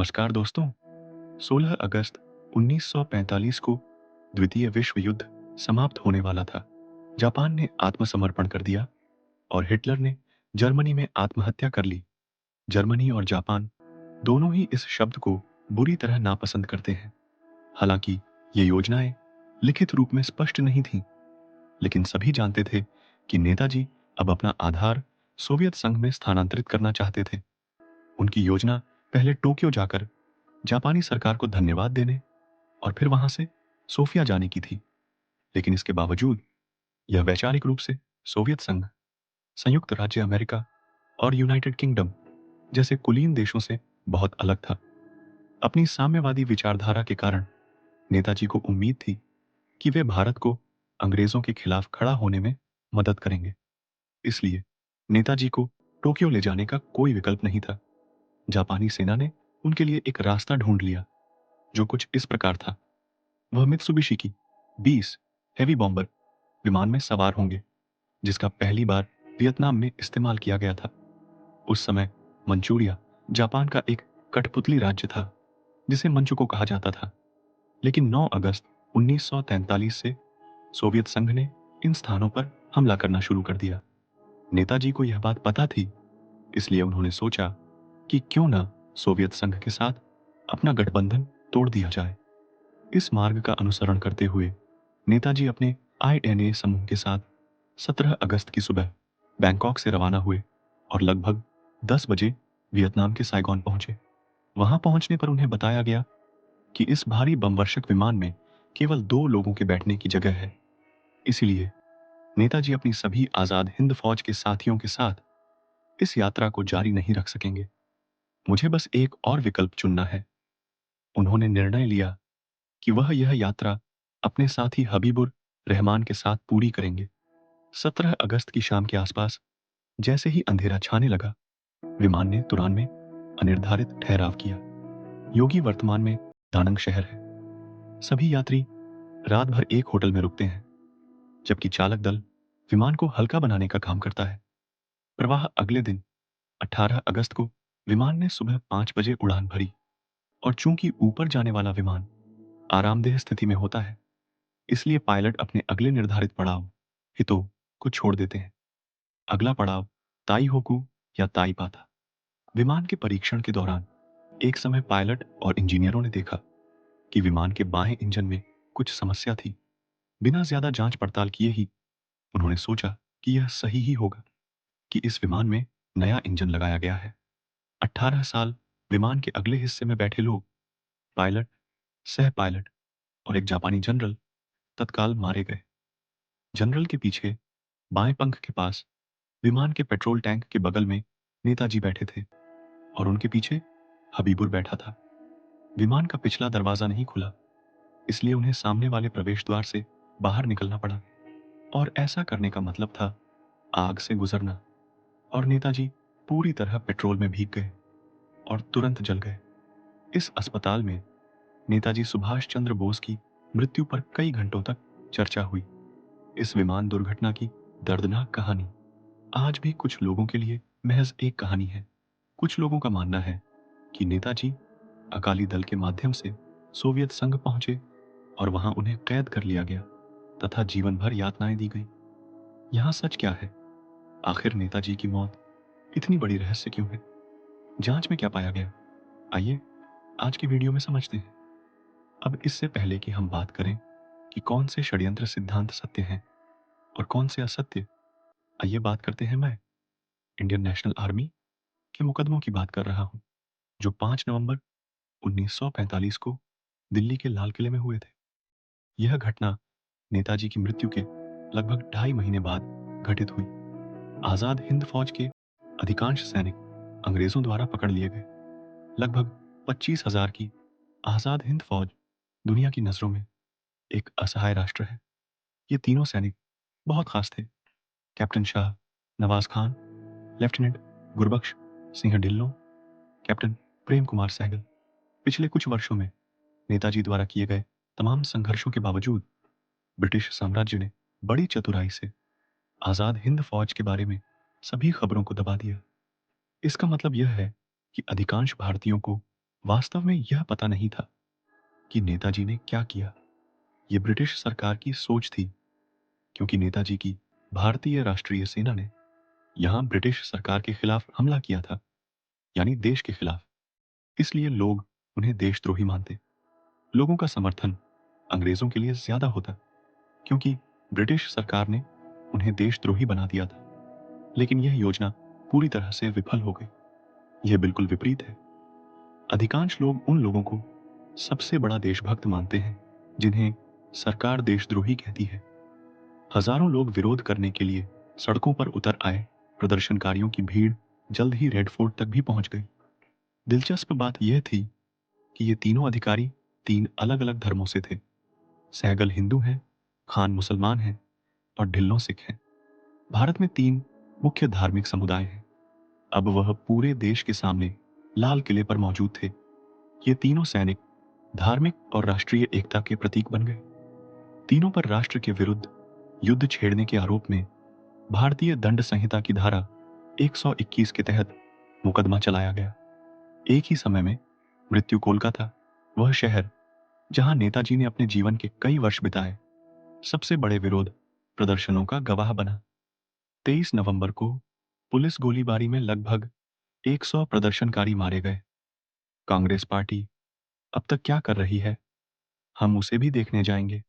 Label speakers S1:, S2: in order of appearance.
S1: नमस्कार दोस्तों। 16 अगस्त 1945 को द्वितीय विश्व युद्ध समाप्त होने वाला था। जापान ने आत्मसमर्पण कर दिया और हिटलर ने जर्मनी में आत्महत्या कर ली। जर्मनी और जापान दोनों ही इस शब्द को बुरी तरह नापसंद करते हैं। हालांकि ये योजनाएं लिखित रूप में स्पष्ट नहीं थीं, लेकिन सभी जानते थे कि नेताजी अब अपना आधार सोवियत संघ में स्थानांतरित करना चाहते थे। उनकी योजना पहले टोक्यो जाकर जापानी सरकार को धन्यवाद देने और फिर वहां से सोफिया जाने की थी। लेकिन इसके बावजूद यह वैचारिक रूप से सोवियत संघ, संयुक्त राज्य अमेरिका और यूनाइटेड किंगडम जैसे कुलीन देशों से बहुत अलग था। अपनी साम्यवादी विचारधारा के कारण नेताजी को उम्मीद थी कि वे भारत को अंग्रेजों के खिलाफ खड़ा होने में मदद करेंगे। इसलिए नेताजी को टोक्यो ले जाने का कोई विकल्प नहीं था। जापानी सेना ने उनके लिए एक रास्ता ढूंढ लिया, जो कुछ इस प्रकार था। वह मित्सुबिशी की 20 हेवी बॉम्बर विमान में सवार होंगे, जिसका पहली बार वियतनाम में इस्तेमाल किया गया था। उस समय मंचूरिया जापान का एक कठपुतली राज्य था, जिसे मंचुको कहा जाता था। लेकिन 9 अगस्त 1943 से सोवियत संघ ने इन स्थानों पर हमला करना शुरू कर दिया। नेताजी को यह बात पता थी, इसलिए उन्होंने सोचा कि क्यों न सोवियत संघ के साथ अपना गठबंधन तोड़ दिया जाए। इस मार्ग का अनुसरण करते हुए नेताजी अपने आईएनए समूह के साथ 17 अगस्त की सुबह बैंकॉक से रवाना हुए और लगभग 10 बजे वियतनाम के साइगोन पहुंचे। वहां पहुंचने पर उन्हें बताया गया कि इस भारी बमवर्षक विमान में केवल 2 लोगों के बैठने की जगह है। इसीलिए नेताजी अपनी सभी आजाद हिंद फौज के साथियों के साथ इस यात्रा को जारी नहीं रख सकेंगे। मुझे बस एक और विकल्प चुनना है। उन्होंने निर्णय लिया कि वह यह यात्रा अपने साथी हबीबुर रहमान के साथ पूरी करेंगे। 17 अगस्त की शाम के आसपास जैसे ही अंधेरा छाने लगा, विमान ने तुरान में अनिर्धारित ठहराव किया। योगी वर्तमान में दानंग शहर है। सभी यात्री रात भर एक होटल में रुकते हैं, जबकि चालक दल विमान को हल्का बनाने का काम करता है। प्रवाह अगले दिन 18 अगस्त को विमान ने सुबह 5 बजे उड़ान भरी और चूंकि ऊपर जाने वाला विमान आरामदेह स्थिति में होता है, इसलिए पायलट अपने अगले निर्धारित पड़ाव हितो को छोड़ देते हैं। अगला पड़ाव ताई होकू या ताइपा था। विमान के परीक्षण के दौरान एक समय पायलट और इंजीनियरों ने देखा कि विमान के बाएं इंजन में कुछ समस्या थी। बिना ज्यादा जांच पड़ताल किए ही उन्होंने सोचा कि यह सही ही होगा कि इस विमान में नया इंजन लगाया गया है। 18 साल विमान के अगले हिस्से में बैठे लोग, पायलट, सह पायलट और एक जापानी जनरल तत्काल मारे गए। जनरल के पीछे बाएं पंख के पास विमान के पेट्रोल टैंक के बगल में नेताजी बैठे थे और उनके पीछे हबीबुर बैठा था। विमान का पिछला दरवाजा नहीं खुला, इसलिए उन्हें सामने वाले प्रवेश द्वार से बाहर निकलना पड़ा और ऐसा करने का मतलब था आग से गुजरना। और नेताजी पूरी तरह पेट्रोल में भीग गए और तुरंत जल गए। इस अस्पताल में नेताजी सुभाष चंद्र बोस की मृत्यु पर कई घंटों तक चर्चा हुई। इस विमान दुर्घटना की दर्दनाक कहानी आज भी कुछ लोगों के लिए महज एक कहानी है। कुछ लोगों का मानना है कि नेताजी अकाली दल के माध्यम से सोवियत संघ पहुंचे और वहां उन्हें कैद कर लिया गया तथा जीवन भर यातनाएं दी गई। यहां सच क्या है? आखिर नेताजी की मौत इतनी बड़ी रहस्य क्यों है? जांच में क्या पाया गया? आइए आज की वीडियो में समझते हैं। अब इससे पहले कि हम बात करें कि कौन से षड्यंत्र सिद्धांत सत्य हैं और कौन से असत्य, आइए बात करते हैं मैं इंडियन नेशनल आर्मी के मुकदमों की बात कर रहा हूं, जो 5 नवंबर 1945 को दिल्ली के लाल किले में हुए थे। यह घटना नेताजी की मृत्यु के लगभग 2.5 महीने बाद घटित हुई। आजाद हिंद फौज के अधिकांश सैनिक अंग्रेजों द्वारा पकड़ लिए गए। लगभग 25,000 की आजाद हिंद फौज दुनिया की नजरों में एक असहाय राष्ट्र है। ये तीनों सैनिक बहुत खास थे। Captain Shah Nawaz Khan, lieutenant Gurbaksh Singh Dhillon, captain Prem Kumar Sahgal. पिछले कुछ वर्षों में नेताजी द्वारा किए गए तमाम संघर्षों के बावजूद ब्रिटिश साम्राज्य ने बड़ी चतुराई से आजाद हिंद फौज के बारे में सभी खबरों को दबा दिया। इसका मतलब यह है कि अधिकांश भारतीयों को वास्तव में यह पता नहीं था कि नेताजी ने क्या किया। ये ब्रिटिश सरकार की सोच थी, क्योंकि नेताजी की भारतीय राष्ट्रीय सेना ने यहाँ ब्रिटिश सरकार के खिलाफ हमला किया था, यानी देश के खिलाफ। इसलिए लोग उन्हें देशद्रोही मानते। लोगों का समर्थन अंग्रेजों के लिए ज्यादा होता, क्योंकि ब्रिटिश सरकार ने उन्हें देशद्रोही बना दिया था। लेकिन यह योजना पूरी तरह से विफल हो गई। यह बिल्कुल विपरीत है। अधिकांश लोग उन लोगों को सबसे बड़ा देशभक्त मानते हैं जिन्हें सरकार देशद्रोही कहती है। हजारों लोग विरोध करने के लिए सड़कों पर उतर आए। प्रदर्शनकारियों की भीड़ जल्द ही रेड फोर्ट तक भी पहुंच गई। दिलचस्प बात यह थी कि ये तीनों अधिकारी तीन अलग अलग धर्मों से थे। सहगल हिंदू हैं, खान मुसलमान हैं और ढिल्लों सिख हैं। भारत में तीन मुख्य धार्मिक समुदाय हैं। अब वह पूरे देश के सामने लाल किले पर मौजूद थे। ये तीनों सैनिक धार्मिक और राष्ट्रीय एकता के प्रतीक बन गए। तीनों पर राष्ट्र के विरुद्ध युद्ध छेड़ने के आरोप में भारतीय दंड संहिता की धारा 121 के तहत मुकदमा चलाया गया। एक ही समय में मृत्यु कोलकाता, वह शहर जहां नेताजी ने अपने जीवन के कई वर्ष बिताए, सबसे बड़े विरोध प्रदर्शनों का गवाह बना। 23 नवंबर को पुलिस गोलीबारी में लगभग 100 प्रदर्शनकारी मारे गए। कांग्रेस पार्टी अब तक क्या कर रही है, हम उसे भी देखने जाएंगे।